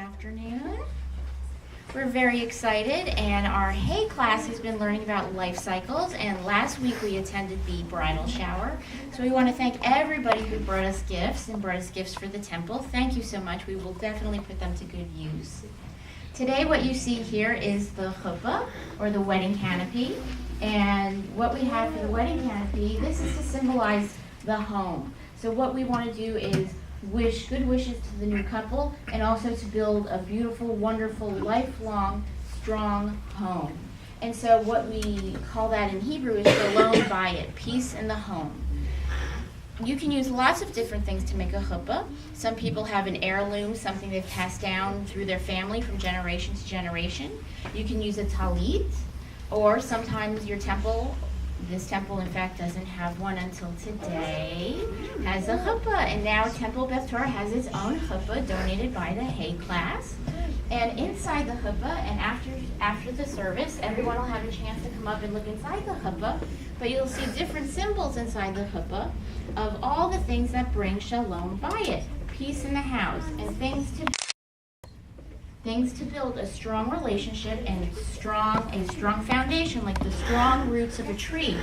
afternoon. We're very excited, and our Hay class has been learning about life cycles, and last week we attended the bridal shower. So we want to thank everybody who brought us gifts and brought us gifts for the temple. Thank you so much. We will definitely put them to good use. Today what you see here is the chuppah, or the wedding canopy. And what we have for the wedding canopy, this is to symbolize the home. So what we want to do is wish good wishes to the new couple, and also to build a beautiful, wonderful, lifelong, strong home. And so what we call that in Hebrew is shalom bayit, peace in the home. You can use lots of different things to make a chuppah. Some people have an heirloom, something they've passed down through their family from generation to generation. You can use a talit, or sometimes your temple, this temple in fact doesn't have one until today, has a chuppah. And now Temple Beth Torah has its own chuppah donated by the Hay class. And inside the chuppah, and after the service, everyone will have a chance to come up and look inside the chuppah, but you'll see different symbols inside the chuppah of all the things that bring shalom bayit, peace in the house, and things to build a strong relationship and a strong foundation, like the strong roots of a tree.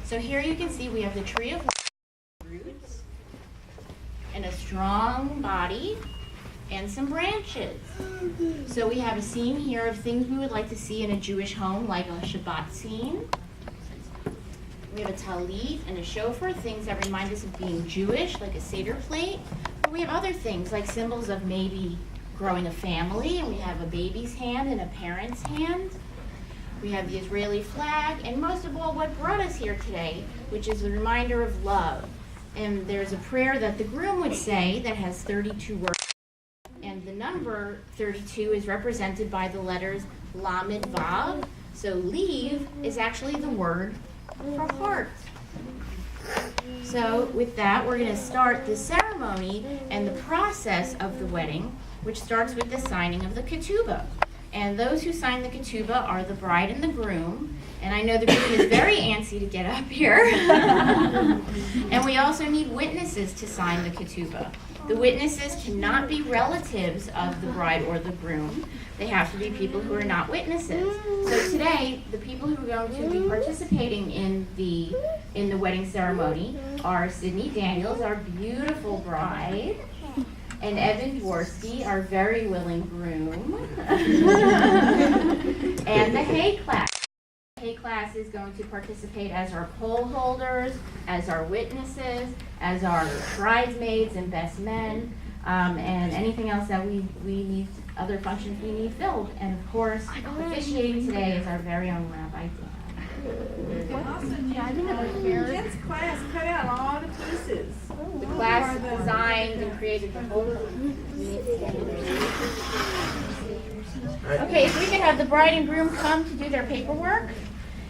So here you can see we have the tree of roots and a strong body and some branches. So we have a scene here of things we would like to see in a Jewish home, like a Shabbat scene. We have a talit and a shofar, things that remind us of being Jewish, like a Seder plate. But we have other things, like symbols of maybe growing a family, and we have a baby's hand and a parent's hand. We have the Israeli flag, and most of all, what brought us here today, which is a reminder of love. And there's a prayer that the groom would say that has 32 words. And the number 32 is represented by the letters Lamed Vav. So leave is actually the word for heart. So with that, we're going to start the ceremony and the process of the wedding, which starts with the signing of the ketubah. And those who sign the ketubah are the bride and the groom. And I know the groom is very antsy to get up here. And we also need witnesses to sign the ketubah. The witnesses cannot be relatives of the bride or the groom. They have to be people who are not witnesses. So today, the people who are going to be participating in the wedding ceremony are Sydney Daniels, our beautiful bride, and Evan Dworsky, our very willing groom, and the Hay class. The Hay class is going to participate as our poll holders, as our witnesses, as our bridesmaids and best men, and anything else that we need, other functions we need filled. And of course, officiating today is our very own Rabbi Dan. Awesome. Yeah, I remember Jen's class cut out all the pieces. The class designed and created the whole. Okay, if we could have the bride and groom come to do their paperwork,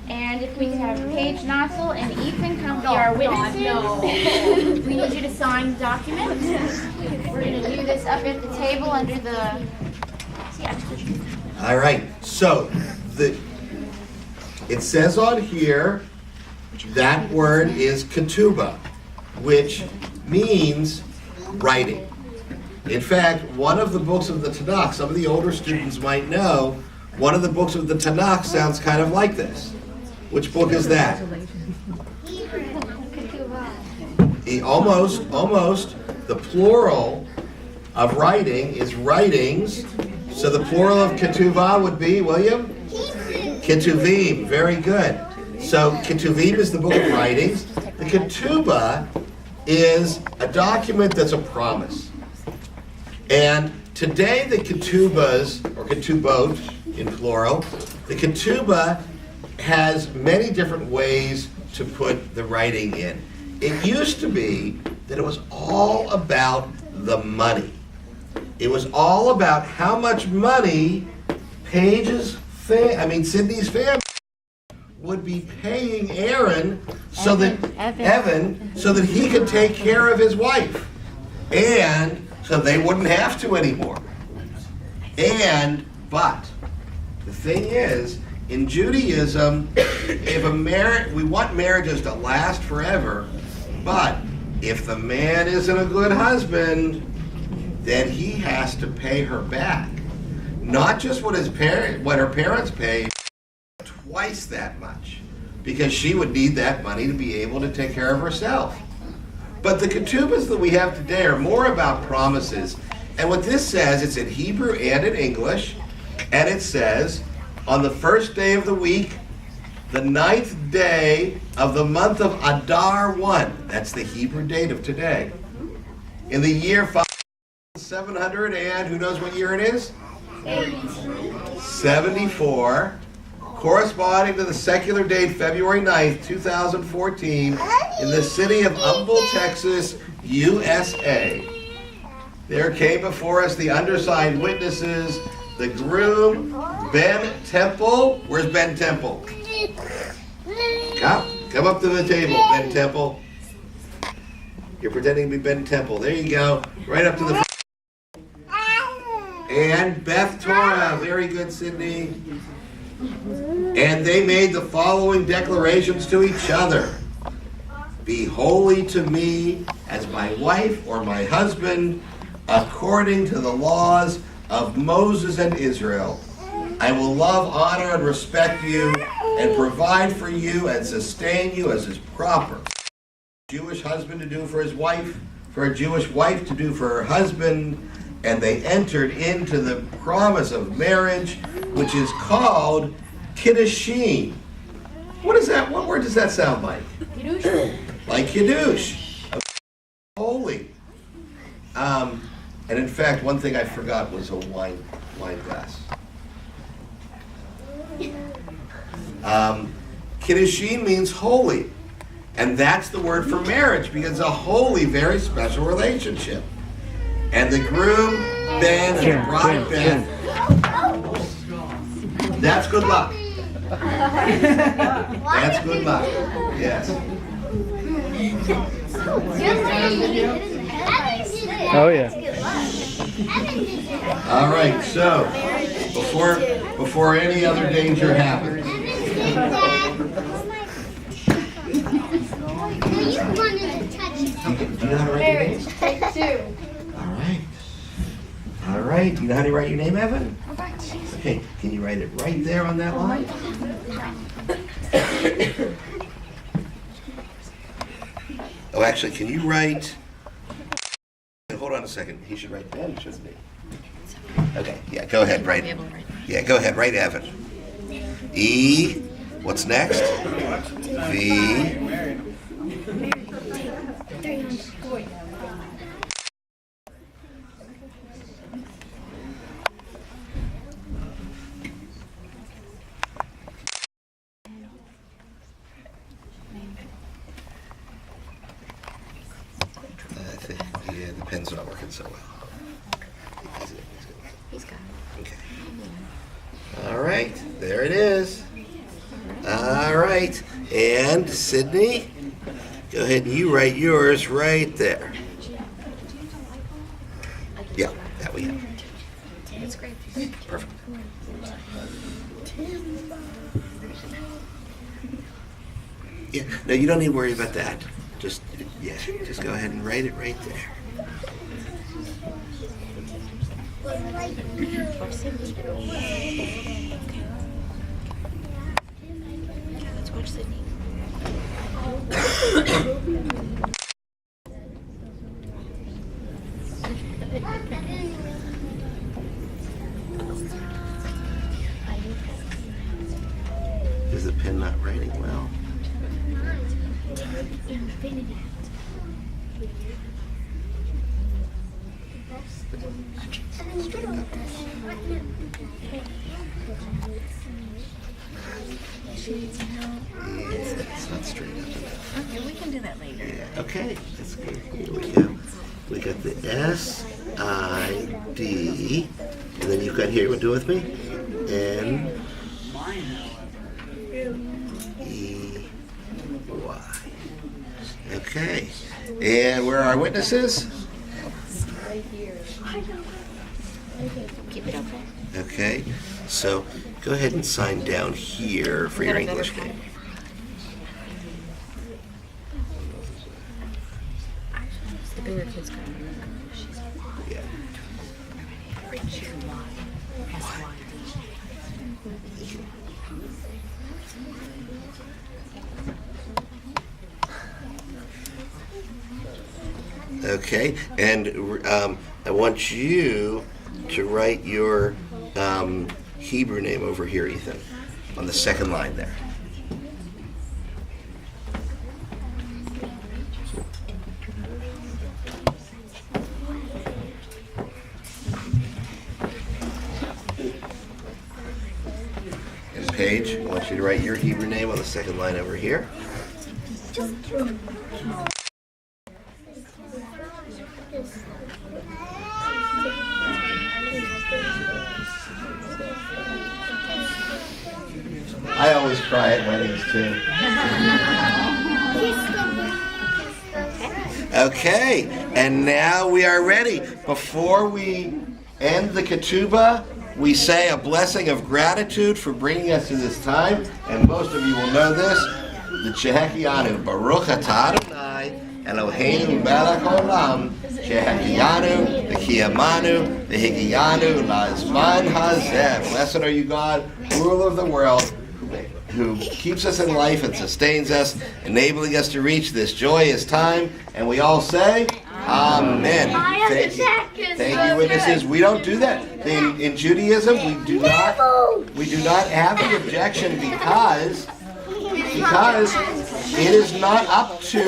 and if we could have Paige Knotzel and Ethan come be our witnesses. We need you to sign the document. We're going to do this up at the table under the. All right, so it says on here that word is ketubah, which means writing. In fact, one of the books of the Tanakh, some of the older students might know, one of the books of the Tanakh sounds kind of like this. Which book is that? Almost. The plural of writing is writings. So the plural of ketuvah would be, William? Ketuvim. Very good. So ketuvim is the book of writings. The ketubah is a document that's a promise. And today the ketubahs, or ketubot in plural, the ketubah has many different ways to put the writing in. It used to be that it was all about the money. It was all about how much money Sydney's family would be paying Evan so that he could take care of his wife. And so they wouldn't have to anymore. But the thing is, in Judaism, we want marriages to last forever, but if the man isn't a good husband, then he has to pay her back. not just what her parents paid, twice that much, because she would need that money to be able to take care of herself. But the ketubas that we have today are more about promises. And what this says, it's in Hebrew and in English, and it says, on the first day of the week, the 9th day of the month of Adar 1, that's the Hebrew date of today, in the year 5700, and who knows what year it is? 74, corresponding to the secular date February 9th, 2014, in the city of Humble, Texas, USA. There came before us the undersigned witnesses, the groom, Ben Temple. Where's Ben Temple? Come up to the table, Ben Temple. You're pretending to be Ben Temple. There you go. Right up to the and Beth Torah. Very good, Sydney. And they made the following declarations to each other. Be holy to me as my wife or my husband, according to the laws of Moses and Israel. I will love, honor, and respect you, and provide for you and sustain you as is proper. Jewish husband to do for his wife, for a Jewish wife to do for her husband, and they entered into the promise of marriage, which is called kiddushin. What is that? What word does that sound like? Kiddush. Like kiddush. Holy. And in fact, one thing I forgot was a wine glass. Kiddushin means holy. And that's the word for marriage, because it's a holy, very special relationship. And the groom, Ben, and the bride, Beth. That's good luck. That's good luck. Yes. Oh yeah. All right. So before any other danger happens. Do you know how to write your name? All right. Do you know how to write your name, Evan? Okay. Can you write it right there on that line? Oh, actually, can you write? Hold on a second. He should write Ben, shouldn't he? Okay. Yeah. Go ahead. Write. Yeah. Go ahead. Write Evan. E. What's next? V. Yeah, the pen's not working so well. He's got it. Okay. All right, there it is. All right, and Sydney, go ahead and you write yours right there. Yeah, that we have. That's great. Perfect. Yeah, no, you don't need to worry about that. Just go ahead and write it right there. Let's watch Sydney. Is the pen not writing well? It's not straight up enough. Okay, we can do that later. Yeah, okay, that's good. Here we go. We got the S-I-D, and then you've got here, what do it with me? N-E-Y. Okay, and where are our witnesses? Keep it open. Okay, so go ahead and sign down here for your English name. The bigger kids got it. Yeah. H-Y-S-Y. Okay, and I want you to write your Hebrew name over here, Ethan, on the second line there. And Paige, I want you to write your Hebrew name on the second line over here. I always cry at weddings too. Okay, and now we are ready. Before we end the ketubah, we say a blessing of gratitude for bringing us to this time. And most of you will know this, the Shehekianu, Baruch atah Adonai, Eloheinu melech haolam, Shehekianu, V'kiyamanu, V'higiyanu, La'zman hazeh. Blessed are you, God, ruler of the world, who keeps us in life and sustains us, enabling us to reach this joyous time. And we all say, Amen. Thank you, witnesses. We don't do that. In Judaism, we do not have the objection because it is not up to,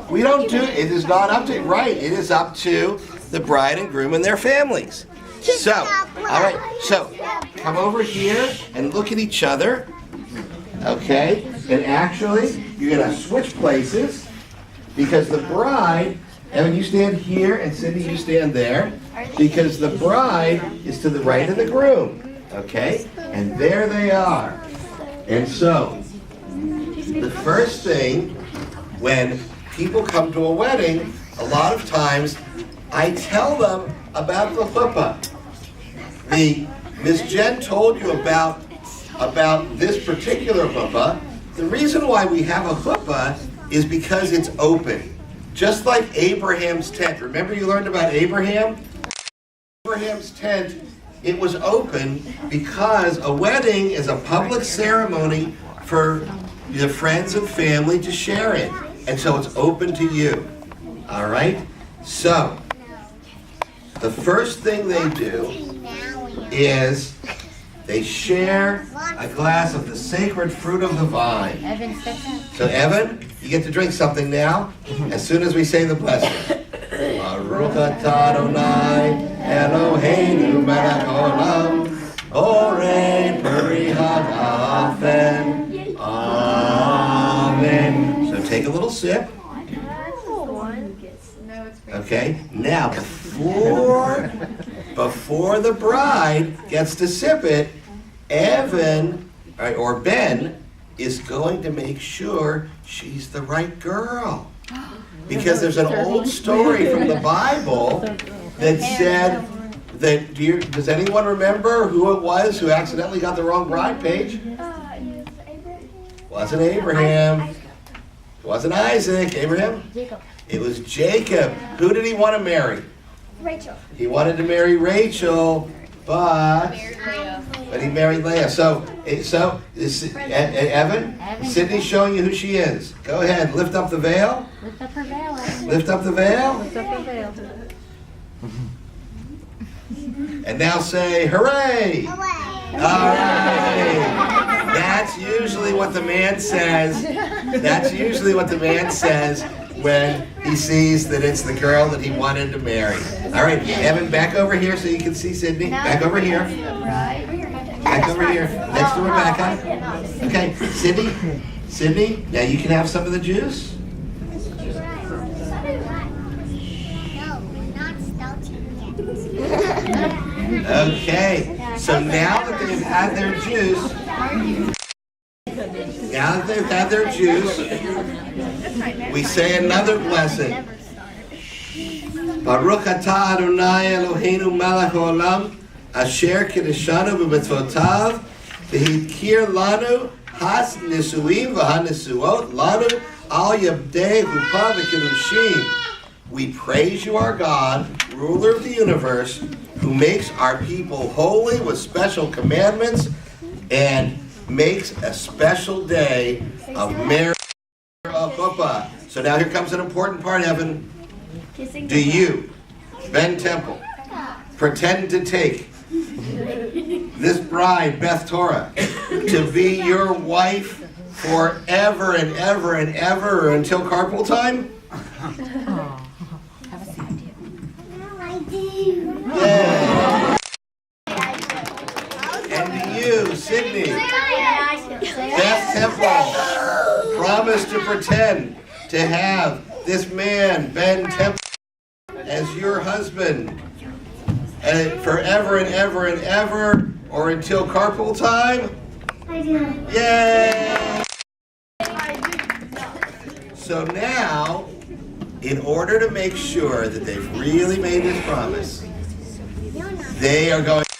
we don't do, it is not up to, right, it is up to the bride and groom and their families. So, all right, so come over here and look at each other, okay? And actually, you're going to switch places because the bride, Evan, you stand here and Cindy, you stand there because the bride is to the right of the groom, okay? And there they are. And so, the first thing when people come to a wedding, a lot of times I tell them about the chuppah. Miss Jen told you about this particular chuppah. The reason why we have a chuppah is because it's open. Just like Abraham's tent. Remember you learned about Abraham? Abraham's tent, it was open because a wedding is a public ceremony for the friends and family to share in. And so it's open to you. All right? So, the first thing they do is they share a glass of the sacred fruit of the vine. So Evan, you get to drink something now, as soon as we say the blessing. Baruch atah Adonai, Eloheinu melech haolam, borei peri hagafen. Amen. So take a little sip. Okay, now before the bride gets to sip it, Evan, or Ben, is going to make sure she's the right girl. Because there's an old story from the Bible that said that, does anyone remember who it was who accidentally got the wrong bride, Paige? Wasn't Abraham. It wasn't Isaac. Abraham? Jacob. It was Jacob. Who did he want to marry? Rachel. He wanted to marry Rachel, but he married Leah. So Evan, Sydney's showing you who she is. Go ahead, lift up the veil. Lift up her veil. Lift up the veil. Lift up the veil. And now say, hooray! All right. That's usually what the man says. That's usually what the man says when he sees that it's the girl that he wanted to marry. All right, Evan, back over here so you can see Sydney. Back over here. Back over here, next to Rebecca. Okay, Sydney, now you can have some of the juice. Okay, so now that they've had their juice, we say another blessing. Baruch atah Adonai Eloheinu melech haolam, asher kiddushanu b'mitzvotav, v'hidkir lanu has nisuim v'hanisuot lanu al yabdei hupa v'kiddushim. We praise you, our God, ruler of the universe, who makes our people holy with special commandments and makes a special day of marriage of chuppah. So now here comes an important part, Evan. Do you, Ben Temple, pretend to take this bride, Beth Torah, to be your wife forever and ever and ever or until carpool time? Yeah. And do you, Sydney, Beth Temple, promise to pretend to have this man, Ben Temple, as your husband and forever and ever and ever or until carpool time? I do. Yay! So now, in order to make sure that they've really made this promise, they are going to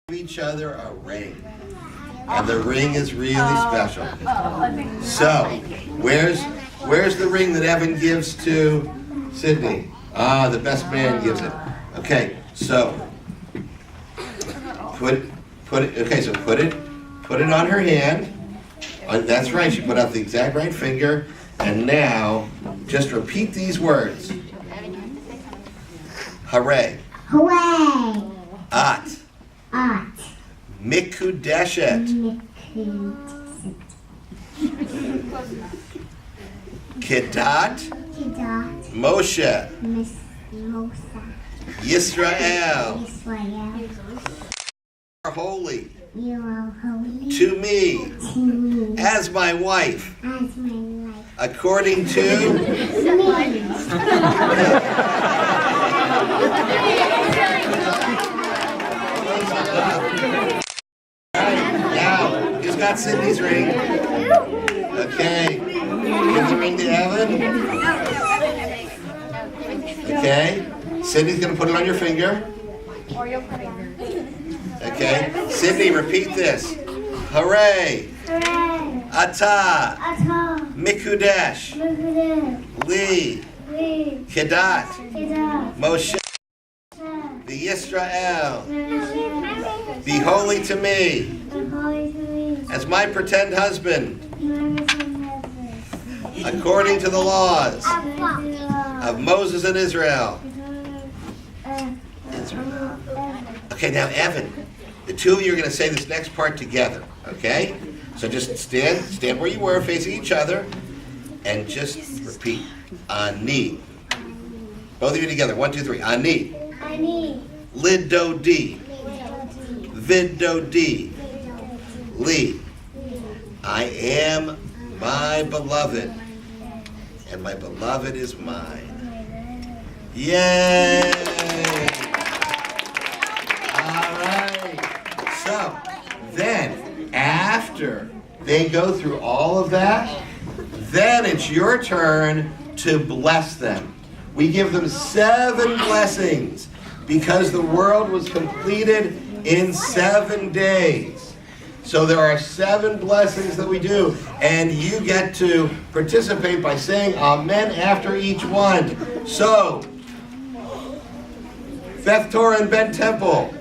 give each other a ring. And the ring is really special. So, where's the ring that Evan gives to Sydney? Ah, the best man gives it. Okay, so put it on her hand. That's right, she put out the exact right finger. And now, just repeat these words. Hooray. Hooray! At. At. Mikudeshet. Kedat. Kedat. Moshe. Miss Mosa. Yisrael. Israel. Are holy You are holy to me to me as my wife, as my life. according to Me. now. Who's got Sydney's ring? Okay. Give the ring to Evan. Okay. Sydney's gonna put it on your finger. Okay. Sydney, repeat this. Hooray. Hooray! Ata. Ata. Mikudesh. Mugudeh. Li. Li. Kedat. Kedat. Moshe. The Yisrael. Be holy to me Holy to me. as my pretend husband, According according to the laws to of Moses and Israel. Okay, now Evan, the two of you are going to say this next part together, okay? So just stand where you were, facing each other, and just repeat. Ani. Both of you together. 1, 2, 3. Ani. Ani. Lidodi. Vidodi. Li. I am my beloved, and my beloved is mine. Yay! All right. So, then, after they go through all of that, then it's your turn to bless them. We give them 7 blessings because the world was completed in 7 days. So there are 7 blessings that we do, and you get to participate by saying amen after each one. So, Beth Torah and Ben Temple.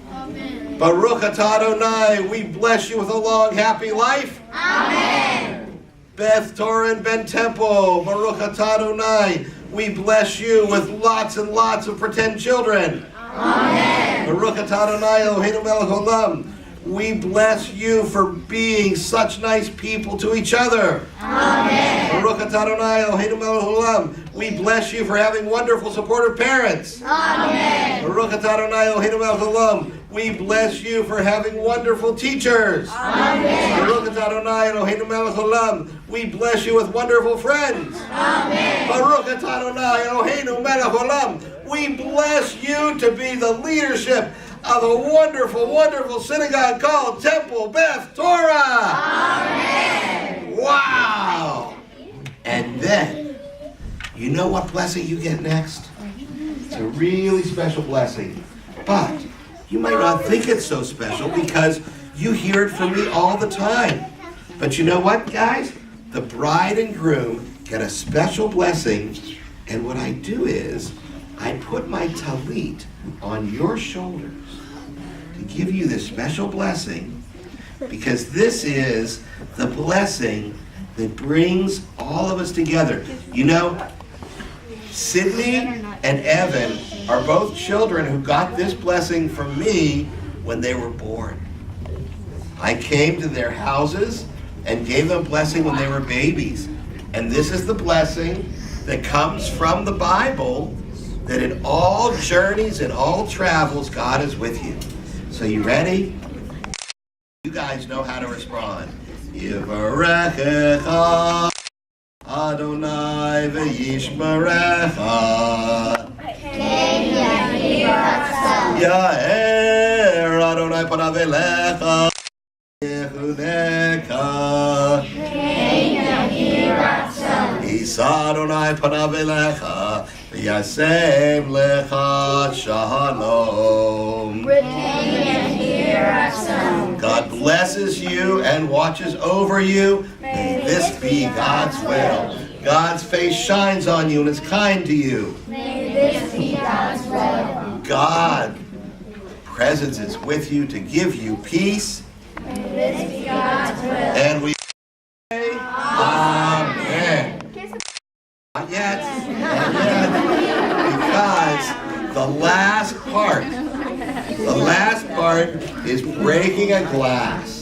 Amen. Baruch atah Adonai, we bless you with a long, happy life. Amen. Beth Torah and Ben Temple. Baruch atah Adonai, we bless you with lots and lots of pretend children. Amen. Baruch atah Adonai Eloheinu melech haolam. We bless you for being such nice people to each other. Amen. Baruch atah Adonai Eloheinu melech haolam. We bless you for having wonderful, supportive parents. Amen. Baruch atah Adonai Eloheinu melech haolam. We bless you for having wonderful teachers. Amen. Baruch atah Adonai Eloheinu melech haolam. We bless you with wonderful friends. Amen. Baruch atah Adonai Eloheinu melech haolam. We bless you to be the leadership of a wonderful, wonderful synagogue called Temple Beth Torah. Amen. Wow. And then, you know what blessing you get next? It's a really special blessing. But you might not think it's so special because you hear it from me all the time. But you know what, guys? The bride and groom get a special blessing. And what I do is, I put my talit on your shoulders to give you this special blessing, because this is the blessing that brings all of us together. You know, Sydney and Evan are both children who got this blessing from me when they were born. I came to their houses and gave them a blessing when they were babies. And this is the blessing that comes from the Bible, that in all journeys and all travels, God is with you. So you ready? You guys know how to respond. Yivarechecha Adonai v'yishmerecha. Ya'er Adonai panav elecha yechuneka. Yisa Adonai panav elecha v'yasem lecha shalom. God blesses you and watches over you. May this be God's will. God's face shines on you and is kind to you. May this be God's will. God's presence is with you to give you peace. May this be God's will. And we say, Amen. Not yet. Not yet. Because the last part is breaking a glass.